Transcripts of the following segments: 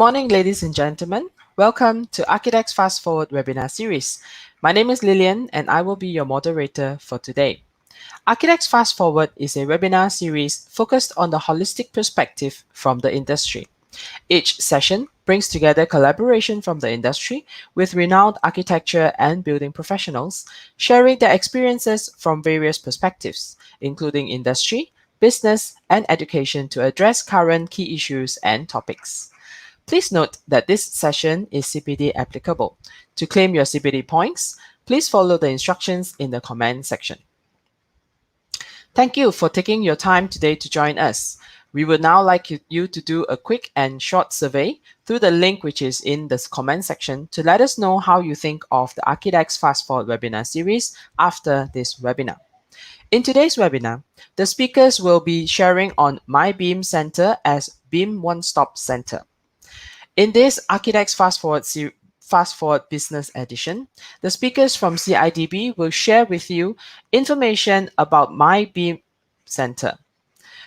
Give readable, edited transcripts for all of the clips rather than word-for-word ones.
morning, ladies and gentlemen. Welcome to ARCHIDEX Fast Forward webinar series. My name is Lillian and I will be your moderator for today. ARCHIDEX Fast Forward is a webinar series focused on the holistic perspective from the industry. Each session brings together collaboration from the industry with renowned architecture and building professionals, sharing their experiences from various perspectives, including industry, business, and education to address current key issues and topics. Please note that this session is CPD applicable. To claim your CPD points, please follow the instructions in the comment section. Thank you for taking your time today to join us. We would now like you to do a quick and short survey through the link which is in the comment section to let us know how you think of the ARCHIDEX Fast Forward webinar series after this webinar. In today's webinar, the speakers will be sharing on myBIM Centre as BIM One-Stop Centre. In this ARCHIDEX Fast Forward Business Edition, the speakers from CIDB will share with you information about myBIM Centre,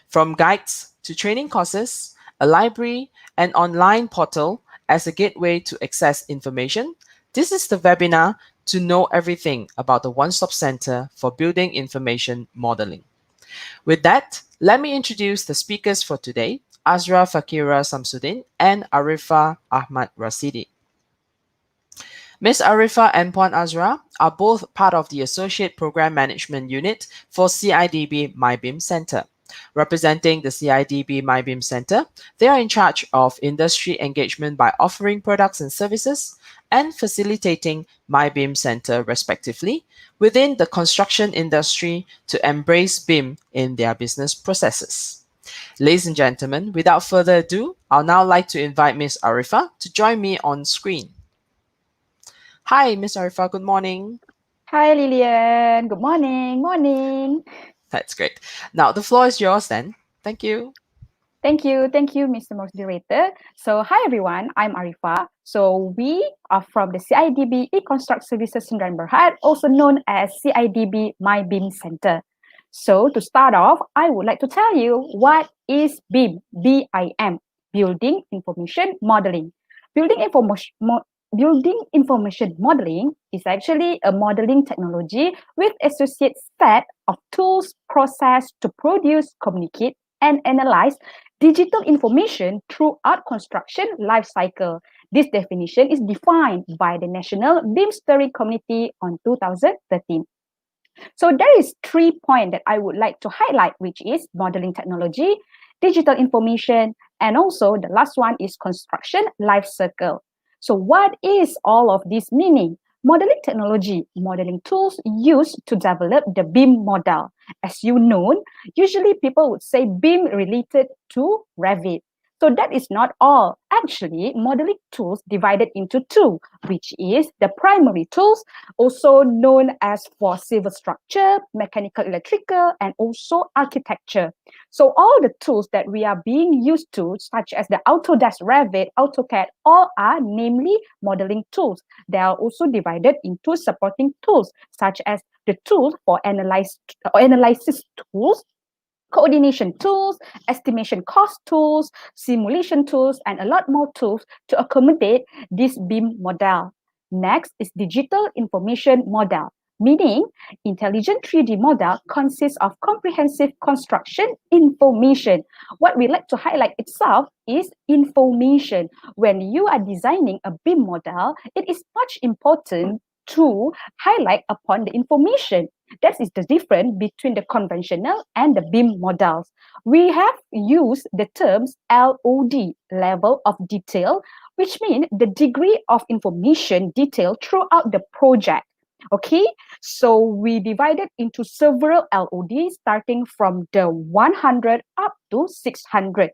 from guides to training courses, a library, an online portal as a gateway to access information. This is the webinar to know everything about the one-stop center for building information modeling. With that, let me introduce the speakers for today, Azra Fakira Samsudin and Arifa Ahmad Rasidi. Ms. Arifa and Puan Azra are both part of the Associate Program Management Unit for CIDB myBIM Centre. Representing the CIDB myBIM Centre, they are in charge of industry engagement by offering products and services and facilitating myBIM Centre respectively within the construction industry to embrace BIM in their business processes. Ladies and gentlemen, without further ado, I'll now like to invite Ms. Arifa to join me on screen. Hi, Ms. Arifa, good morning. Hi, Lillian. Good morning. Morning. That's great. Now, the floor is yours then. Thank you. Thank you, Mr. Moderator. So, hi everyone, I'm Arifa. So, we are from the CIDB E-Construct Services Sdn Bhd, also known as CIDB myBIM Centre. So, to start off, I would like to tell you what is BIM, B-I-M, Building Information Modeling. Building information modeling is actually a modeling technology with associated set of tools, process to produce, communicate, and analyze digital information throughout construction life cycle. This definition is defined by the National BIM Steering Committee on 2013. So there is 3 points that I would like to highlight, which is modeling technology, digital information, and also the last one is construction life cycle. So what is all of this meaning? Modeling technology, modeling tools used to develop the BIM model. As you know, usually people would say BIM related to Revit. So that is not all. Actually, modeling tools divided into two, which is the primary tools, also known as for civil structure, mechanical, electrical, and also architecture. So all the tools that we are being used to, such as the Autodesk, Revit, AutoCAD, all are namely modeling tools. They are also divided into supporting tools, such as the tool for analysis tools, coordination tools, estimation cost tools, simulation tools, and a lot more tools to accommodate this BIM model. Next is digital information model, meaning intelligent 3D model consists of comprehensive construction information. What we like to highlight itself is information. When you are designing a BIM model, it is much important to highlight upon the information. That is the difference between the conventional and the BIM models. We have used the terms LOD, level of detail, which means the degree of information detail throughout the project. Okay, so we divided into several LODs starting from the 100 up to 600.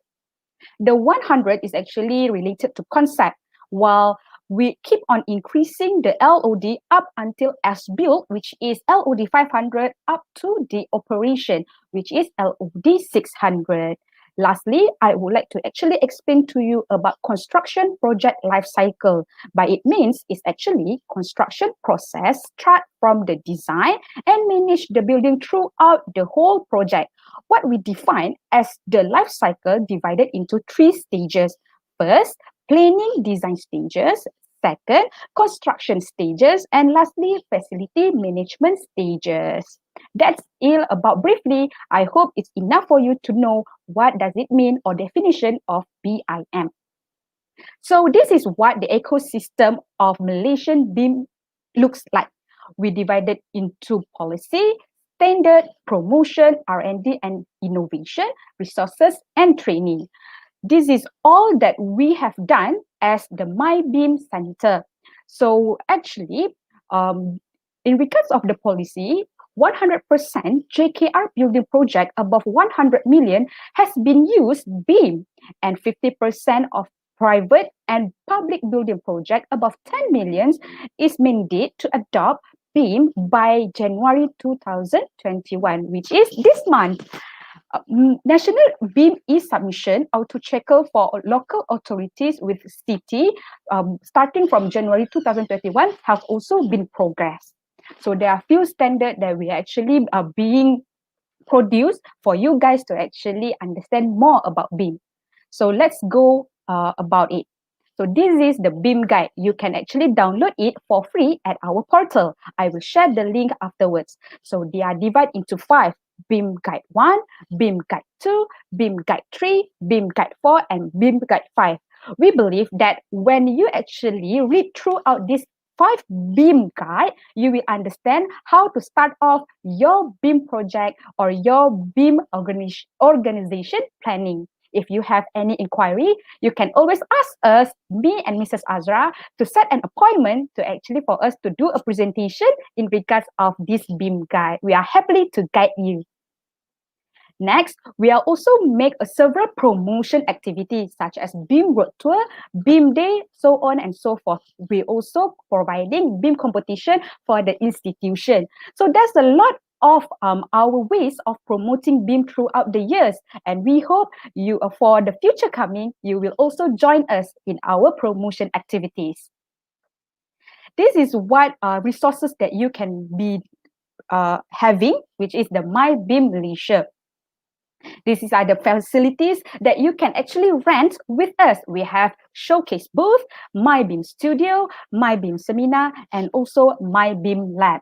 The 100 is actually related to concept, while we keep on increasing the LOD up until as-built, which is LOD 500, up to the operation, which is LOD 600. Lastly, I would like to actually explain to you about construction project life cycle. By it means it's actually construction process start from the design and manage the building throughout the whole project. What we define as the life cycle divided into 3 stages. First, planning design stages, second, construction stages, and lastly, facility management stages. That's all about briefly. I hope it's enough for you to know what does it mean or definition of BIM. So this is what the ecosystem of Malaysian BIM looks like. We divided into policy, standard, promotion, R&D, and innovation, resources, and training. This is all that we have done as the myBIM Center. So actually, in regards of the policy, 100% JKR building project above 100 million has been used BIM, and 50% of private and public building project above 10 million is mandated to adopt BIM by January 2021, which is this month. National BIM e-submission auto-checker for local authorities with city starting from January 2021 have also been progressed. So there are few standards that we actually are being produced for you guys to actually understand more about BIM. So let's go about it. So this is the BIM guide. You can actually download it for free at our portal. I will share the link afterwards. So they are divided into 5. BIM Guide 1, BIM Guide 2, BIM Guide 3, BIM Guide 4, and BIM Guide 5. We believe that when you actually read throughout this 5 BIM guide, you will understand how to start off your BIM project or your BIM organization planning. If you have any inquiry, you can always ask us, me and Mrs. Azra, to set an appointment to actually for us to do a presentation in regards of this BIM guide. We are happy to guide you. Next, we are also make a several promotion activities such as BIM Road Tour, BIM Day, so on and so forth. We also providing BIM competition for the institution. So there's a lot of our ways of promoting BIM throughout the years, and we hope you for the future coming, you will also join us in our promotion activities. This is what resources that you can be having, which is the myBIM Malaysia. These are the facilities that you can actually rent with us. We have showcase booth, myBIM studio, myBIM seminar, and also myBIM lab.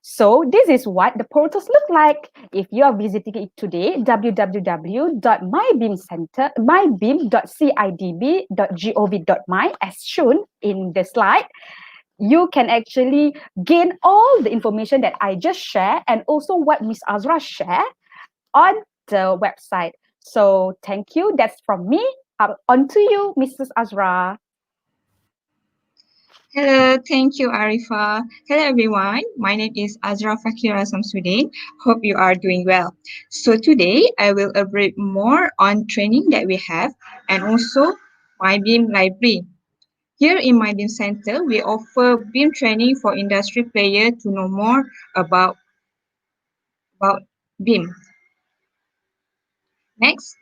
So this is what the portals look like. If you are visiting it today, www.mybim.cidb.gov.my as shown in the slide, you can actually gain all the information that I just shared and also what Ms. Azra shared on the website. So thank you. That's from me. On to you, Mrs. Azra. Hello, thank you, Arifa. Hello, everyone. My name is Azra Fakira Samsudin. Hope you are doing well. So today, I will elaborate more on training that we have and also myBIM library. Here in myBIM Center, we offer BIM training for industry players to know more about BIM. Next.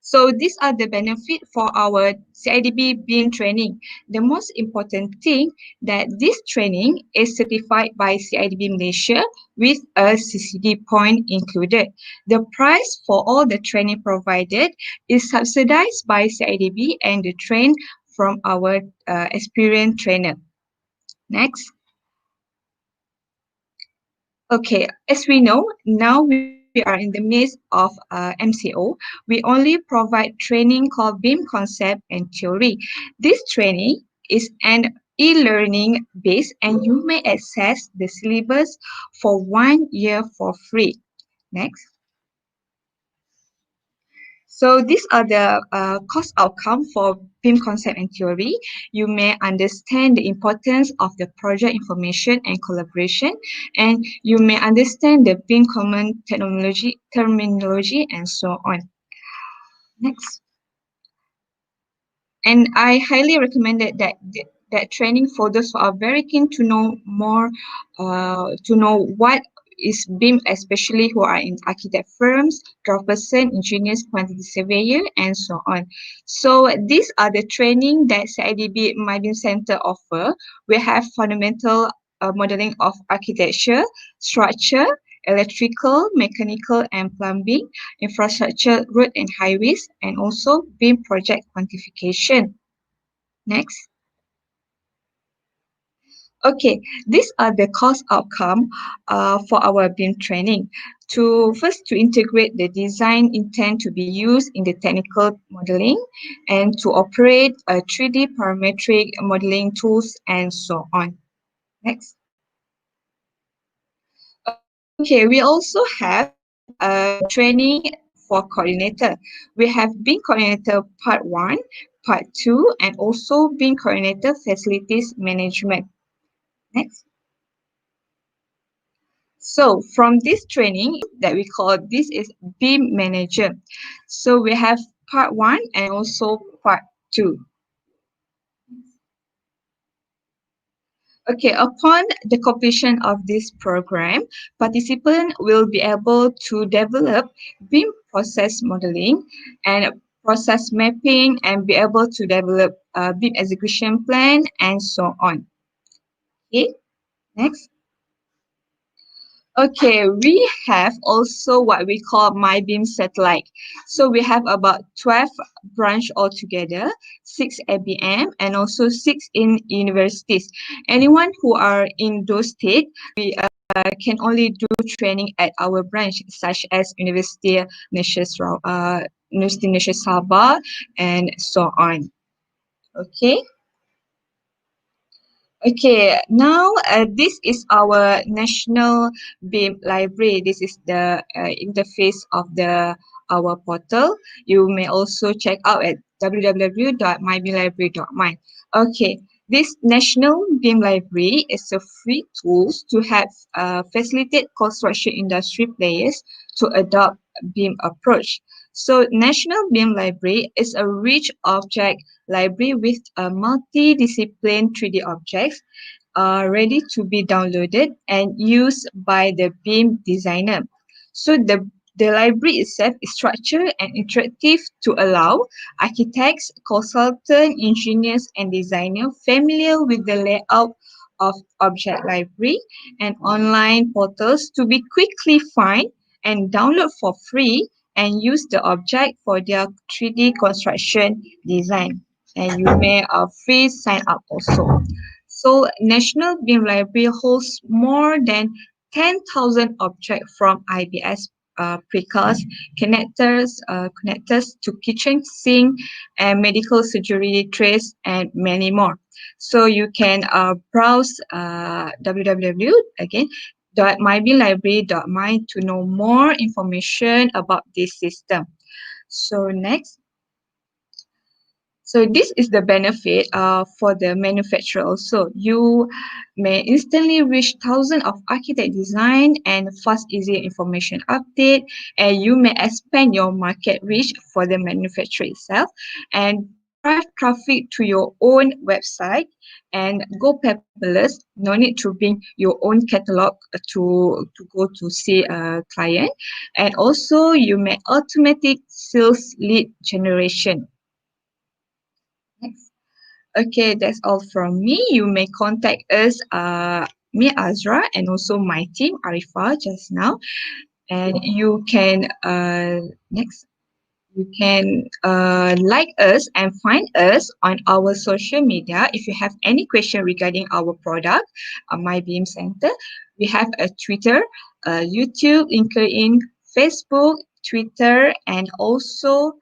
So these are the benefits for our CIDB BIM training. The most important thing that this training is certified by CIDB Malaysia with a CCD point included. The price for all the training provided is subsidized by CIDB and the train from our experienced trainer. Next. Okay, as we know, now we are in the midst of MCO. We only provide training called BIM concept and theory. This training is an e-learning base and you may access the syllabus for 1 year for free. Next. So these are the cost outcome for BIM concept and theory. You may understand the importance of the project information and collaboration, and you may understand the BIM common terminology, and so on. Next. And I highly recommend that training for those who are very keen to know more, to know what is BIM, especially who are in architect firms, craftsperson, engineers, quantity surveyor, and so on. So these are the training that CIDB myBIM Center offer. We have fundamental modeling of architecture, structure, electrical, mechanical and plumbing, infrastructure, road and highways, and also BIM project quantification. Next. Okay, these are the cost outcome for our BIM training. To integrate the design intent to be used in the technical modeling and to operate 3D parametric modeling tools and so on. Next. Okay, we also have training for coordinator. We have BIM coordinator part 1, part 2, and also BIM coordinator facilities management. Next. So from this training that we call this is BIM manager. So we have part 1 and also part 2. Okay, upon the completion of this program, participants will be able to develop BIM process modeling and process mapping and be able to develop a BIM execution plan and so on. Okay, next. Okay, we have also what we call myBIM satellite. So we have about 12 branch altogether, 6 ABM and also 6 in universities. Anyone who are in those states, we can only do training at our branch, such as University Malaysia Sabah and so on. Okay. Okay, now this is our national BIM library. This is the interface of our portal. You may also check out at www.mybimlibrary.my. Okay, this national BIM library is a free tool to have facilitate construction industry players to adopt BIM approach. So National BIM Library is a rich object library with a multi-discipline 3D objects ready to be downloaded and used by the BIM designer. So the library itself is structured and interactive to allow architects, consultants, engineers, and designers familiar with the layout of object library and online portals to be quickly find and download for free and use the object for their 3D construction design. And you may free sign up also. So National BIM Library holds more than 10,000 objects from IBS precast connectors to kitchen sink and medical surgery trays and many more. So you can browse www again .mybimlibrary.my to know more information about this system. So next. So this is the benefit for the manufacturer also. You may instantly reach thousands of architect design and fast, easy information update, and you may expand your market reach for the manufacturer itself and drive traffic to your own website and go paperless. No need to bring your own catalog to go to see a client, and also you may automatic sales lead generation. Next. Okay, that's all from me. You may contact us, me, Azra, and also my team, Arifa, just now. And you can, next, you can like us and find us on our social media. If you have any question regarding our product, My BIM Center, we have a Twitter, YouTube, LinkedIn, Facebook, Twitter, and also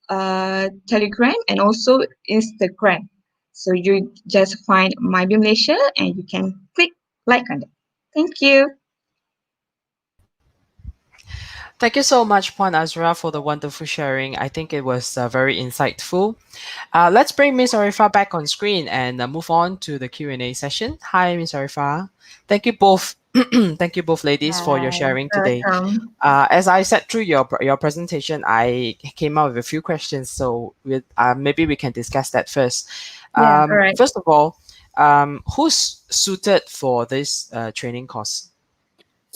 Telegram and also Instagram. So you just find myBIM Malaysia and you can click like on it. Thank you. Thank you so much, Puan Azra, for the wonderful sharing. I think it was very insightful. Let's bring Ms. Arifa back on screen and move on to the Q&A session. Hi, Ms. Arifa. Thank you both. Thank you both, ladies, for your Hi, sharing today. welcome. As I said through your presentation, I came up with a few questions. So with maybe we can discuss that first. Yeah, all right. First of all, who's suited for this training course?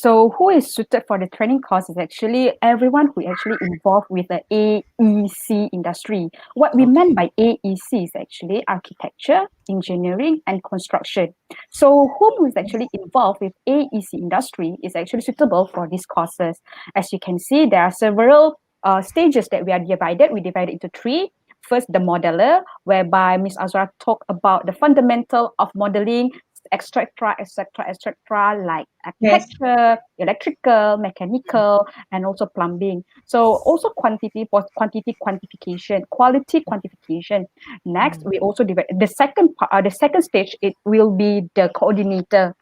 So who is suited for the training course is actually everyone who actually involved with the AEC industry. What we meant by AEC is actually architecture, engineering, and construction. So whom is actually involved with AEC industry is actually suitable for these courses. As you can see, there are several stages that we are divided. We divided into three. First, the modeler, whereby Ms. Azra talked about the fundamental of modeling, etc., like Yes. architecture, electrical, mechanical, and also plumbing. So also quantity quantification, quality quantification. Next, we also divide the second part. The second stage, it will be the coordinator,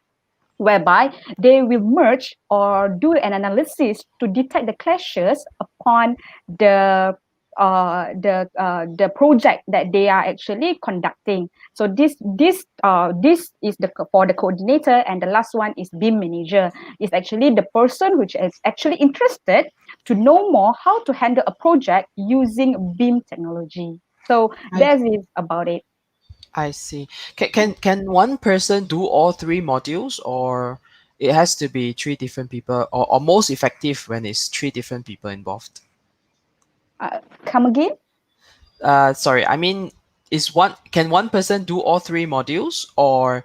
whereby they will merge or do an analysis to detect the clashes upon the project that they are actually conducting. So this is the for the coordinator, and the last one is BIM manager. Is actually the person which is actually interested to know more how to handle a project using BIM technology. So that is about it. I see. Can one person do all three modules, or it has to be three different people, or most effective when it's three different people involved? Come again? Sorry, I mean, is one can one person do all three modules, or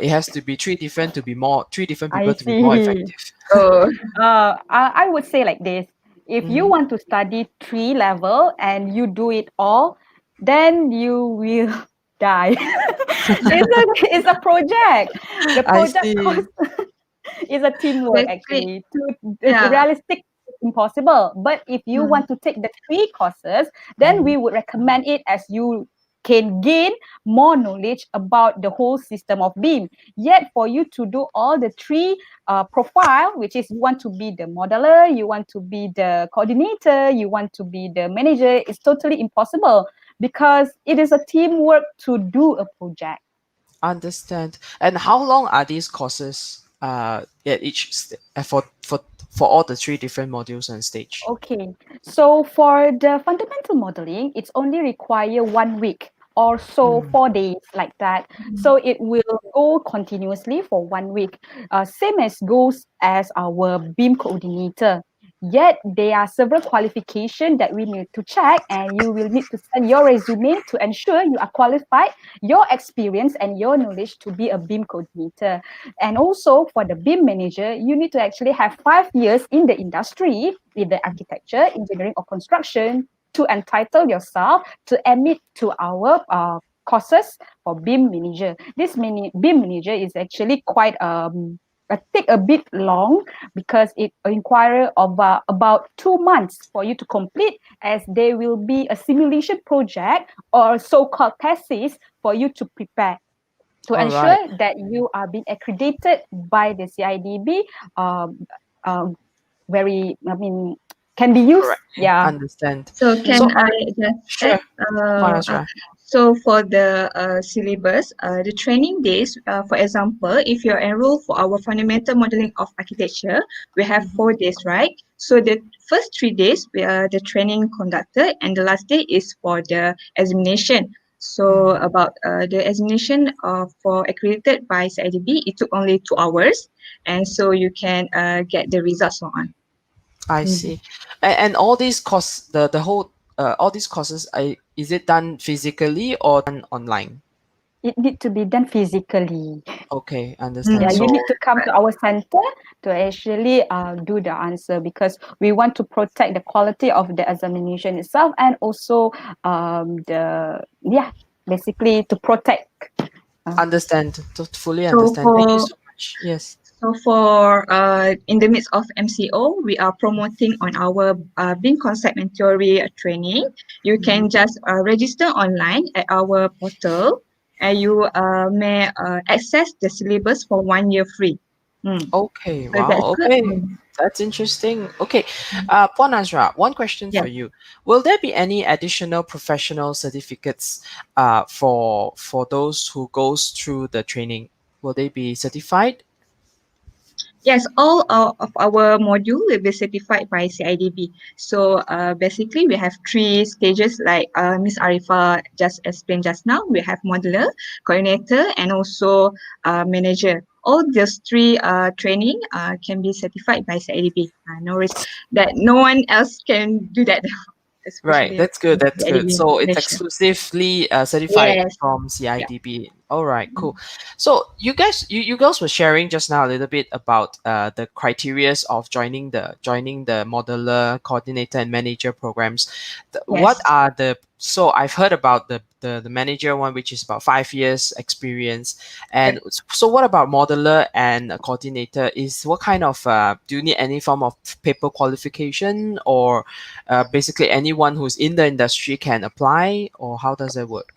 it has to be three different I people to be more see. effective? Oh, I would say like this. If you Mhm. want to study 3 level and you do it all, then you will die. It's a project. The I project see. cost is a teamwork basically, actually. To yeah. realistic it's impossible. But if you Mm. want to take the 3 courses, then we would recommend it as you can gain more knowledge about the whole system of BIM. Yet for you to do all the three profile, which is you want to be the modeler, you want to be the coordinator, you want to be the manager, it's totally impossible because it is a teamwork to do a project. Understand. And how long are these courses at for all the three different modules and stage? Okay, so for the fundamental modeling, it's only require 1 week or so, Mm. 4 days like that. So it will go continuously for 1 week, same as goes as our BIM coordinator. Yet there are several qualifications that we need to check, and you will need to send your resume to ensure you are qualified, your experience and your knowledge to be a BIM coordinator. And also for the BIM manager, you need to actually have 5 years in the industry, either architecture, engineering, or construction, to entitle yourself to admit to our courses for BIM manager. BIM manager is actually quite take a bit long because it require about 2 months for you to complete, as there will be a simulation project or so-called thesis for you to prepare to All ensure right. that you are being accredited by the CIDB. Very, I mean, can be used. Correctly. Yeah. Understand. So So, can I just add? sure. Go on, Azra. So for the syllabus, the training days, for example, if you're enrolled for our fundamental modeling of architecture, we have 4 days, right? So the first 3 days, we are the training conducted, and the last day is for the examination. So about the examination for accredited by CIDB, it took only 2 hours, and so you can get the results on. I see. And all these courses, the whole all these courses, is it done physically or done online? It need to be done physically. Okay, Mm. understand. Yeah, you So, need to come to our center to actually do the answer, because we want to protect the quality of the examination itself, and also the yeah, basically to protect. understand. To fully So understand. Thank you for so much. Yes. in the midst of MCO, we are promoting on our BIM concept and theory training. You can just register online at our portal, and you may access the syllabus for 1 year free. Okay. So that's Wow. good. Okay. That's interesting. Okay. Puan Azra, one question Yeah. for you. Will there be any additional professional certificates for those who goes through the training? Will they be certified? Yes, all of our module will be certified by CIDB. So basically, we have three stages like Miss Arifa just explained just now. We have modeler, coordinator, and also manager. All those three training can be certified by CIDB. No worries that no one else can do that, Right, especially that's good. That's good. CIDB So it's Malaysia. exclusively certified Yes. from Yeah. CIDB. All right, cool. So you guys were sharing just now a little bit about the criterias of joining the modeler, coordinator, and manager programs. What Yes. are the so I've heard about the manager one, which is about 5 years experience, and so what about modeler and a coordinator? Is what kind of do you need any form of paper qualification, or basically anyone who's in the industry can apply, or how does it work?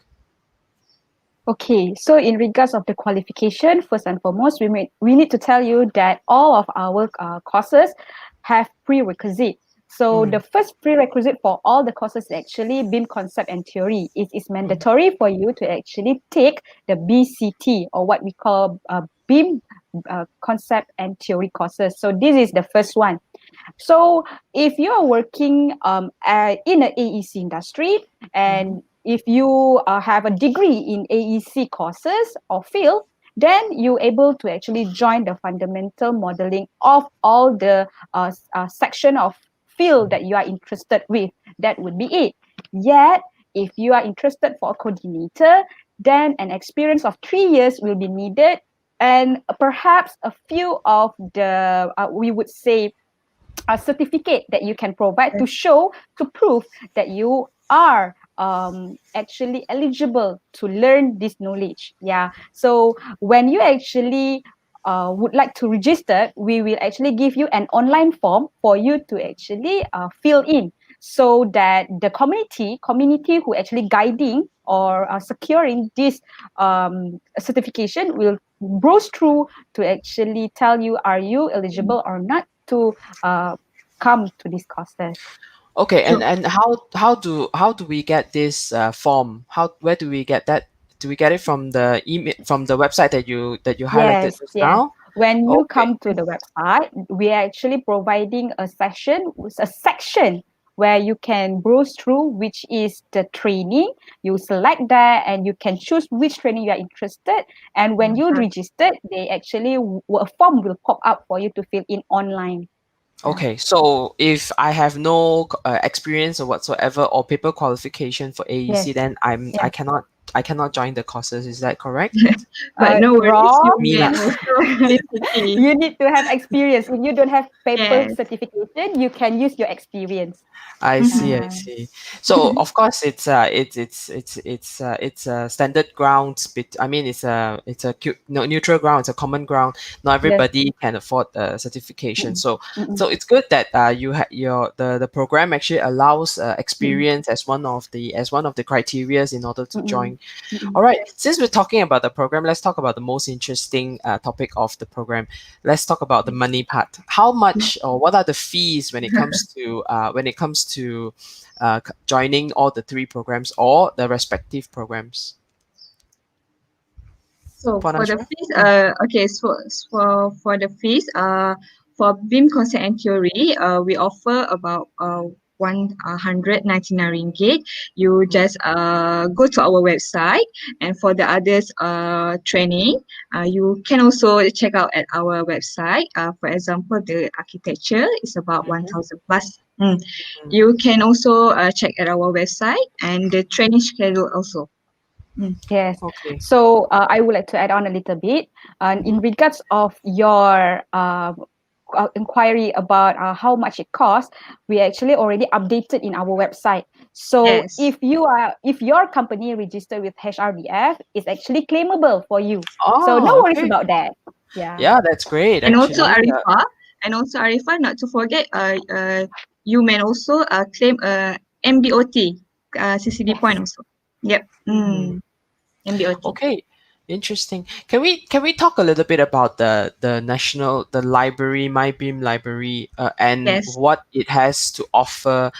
Okay, so in regards of the qualification, first and foremost, we need to tell you that all of our courses have prerequisite. So the first prerequisite for all the courses is actually BIM concept and theory. It is mandatory for you to actually take the BCT, or what we call BIM concept and theory courses. So this is the first one. So if you are working in the AEC industry, and if you have a degree in AEC courses or field, then you're able to actually join the fundamental modeling of all the section of field that you are interested with. That would be it. Yet, if you are interested for a coordinator, then an experience of 3 years will be needed, and perhaps a few of the we would say a certificate that you can provide to show, to prove that you are actually eligible to learn this knowledge. Yeah. So when you actually would like to register, we will actually give you an online form for you to actually fill in, so that the community who actually guiding or securing this certification will browse through to actually tell you, are you eligible or not to come to these courses. Okay, So and how do we get this form? How where do we get that? Do we get it from the email, from the website that you highlighted Yes, just yes. now? When you Okay. come to the website, we are actually providing a section where you can browse through, which is the training. You select that and you can choose which training you are interested. And when you register, they actually a form will pop up for you to fill in online. Yeah. Okay, so if I have no experience or whatsoever or paper qualification for AEC, Yes. then Yes. I cannot join the courses. Is that correct? but no worries, you Wrong. Me may lah. also feel free. You need to have experience. If you don't have paper Yes. certification, you can use your experience. I see, I Uh, see. So of course it's a standard ground. I mean no, neutral ground. It's a common ground. Not yes. everybody can afford a certification. Mm-mm, So mm-mm, so it's good that you have the program actually allows mm-mm, experience as one of the criterias in order to mm-mm, join. mm-mm. All right. Since we're talking about the program, let's talk about the most interesting topic of the program. Let's talk about the money part. How much or what are the fees when it comes to joining all the three programs or the respective programs? So Puan for the Ashra? fees, okay, for the fees, for BIM concept and theory, we offer about 199 ringgit. You just go to our website, and for the others training, you can also check out at our website. For example, the architecture is about Mm-hmm. 1,000 plus. You can also check at our website and the training schedule also. Yes. Okay. So I would like to add on a little bit. In regards of your inquiry about how much it costs, we actually already updated in our website. So Yes. if your company registered with HRBF, it's actually claimable for you. So no Oh, worries okay. about that. Yeah. Yeah, that's great And also actually. Arifa, not to forget, you may also claim a MBOT, CCD point Yes. also. Yep. MBOT. Okay, interesting. Can we talk a little bit about the library, myBIM library, and Yes. what it has to offer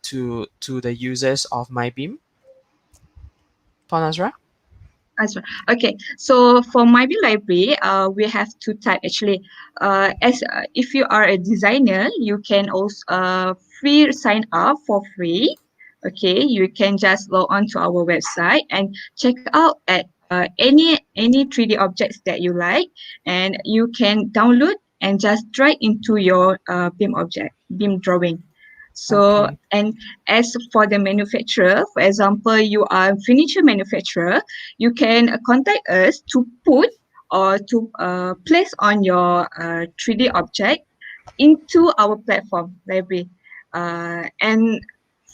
to the users of myBIM? Puan Azra? Okay, so for myBIM library, we have two types actually. If you are a designer, you can also free sign up for free. Okay, you can just log on to our website and check out at any 3D objects that you like, and you can download and just drag into your BIM drawing. So, Okay. and as for the manufacturer, for example, you are a furniture manufacturer, you can contact us to put or to place on your 3D object into our platform library. And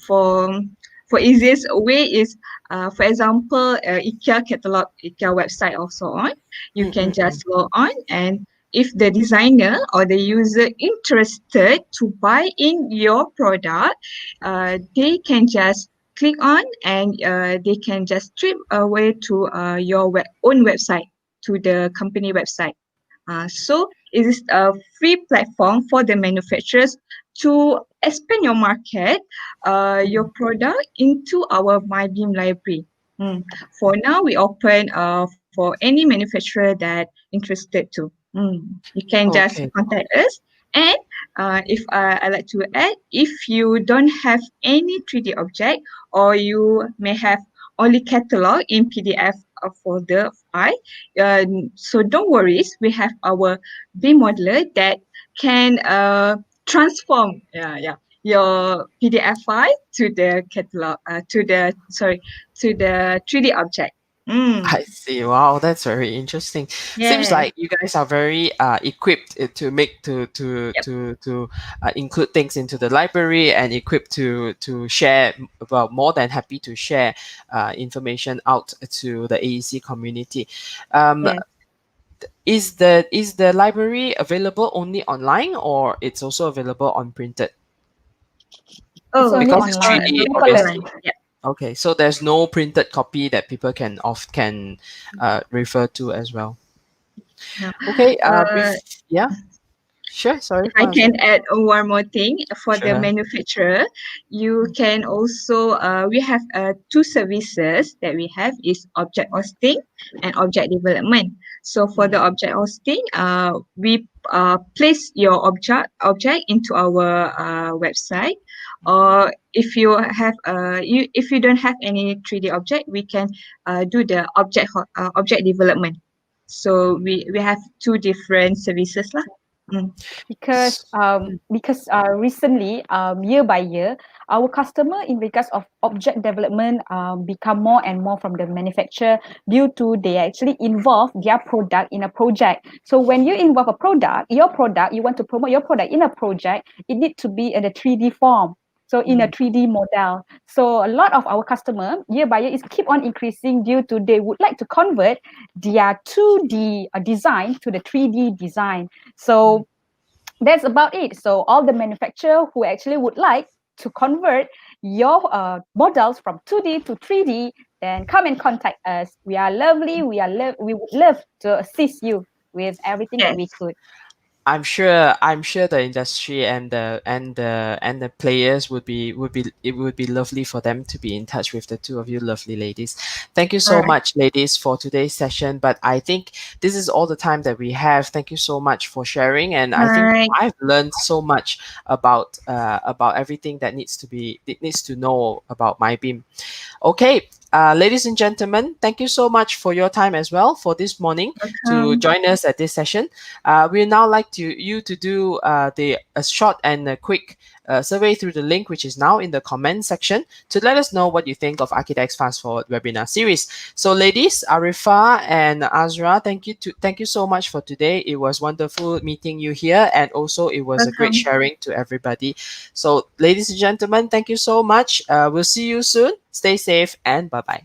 for for easiest way is, for example, IKEA catalog, IKEA website also on. You can Mm-mm-mm. just log on, and if the designer or the user interested to buy in your product, they can just click on, and they can just straight away to your own website, to the company website. So it is a free platform for the manufacturers to expand your market, your product into our myBIM library. For now, we open for any manufacturer that interested to. You can just Okay. contact us. And if I like to add, if you don't have any 3D object, or you may have only catalog in PDF folder file, so don't worry, we have our BIM modeler that can transform your PDF file to the catalog, to the 3D object. I see. Wow, that's very interesting. Seems Yes. like you guys are very equipped to make Yep. to include things into the library, and equipped to share. Well, more than happy to share information out to the AEC community. Um, Yes. is the library available only online, or it's also available on printed? It's Oh, only Because it's it's online. available 3D, People learn. obviously. online. Yeah. Okay, so there's no printed copy that people can refer to as well. No. Okay, Uh, yeah, sure. Sorry, If I Azra. can add one more thing for the Sure. manufacturer, you can also we have two services that we have is object hosting and object development. So for the object hosting, we place your object into our website, or if you don't have any 3D object, we can do the object development. So we have two different services lah. Mm. because recently, year by year, our customer in regards of object development become more and more from the manufacturer, due to they actually involve their product in a project. So when you involve a product, you want to promote your product in a project, it need to be in a 3D form. So in a 3D model. So a lot of our customer year by year is keep on increasing, due to they would like to convert their 2D design to the 3D design. So that's about it. So all the manufacturer who actually would like to convert your models from 2D to 3D, then come and contact us. We are lovely. We would love to assist you with everything that we Yes. could. I'm sure the industry and the players it would be lovely for them to be in touch with the two of you lovely ladies. Thank you so Alright. much, ladies, for today's session. But I think this is all the time that we have. Thank you so much for sharing, and I think Alright. I've learned so much about everything that needs to know about myBIM. Okay, ladies and gentlemen, thank you so much for your time as well for this morning to Welcome. join us at this session. We now like you to do a short and a quick survey through the link which is now in the comment section to let us know what you think of ARCHIDEX Fast Forward webinar series. So, ladies, Arifa and Azra, thank you so much for today. It was wonderful meeting you here, and also it was a great Welcome. sharing to everybody. So, ladies and gentlemen, thank you so much. We'll see you soon. Stay safe and bye bye.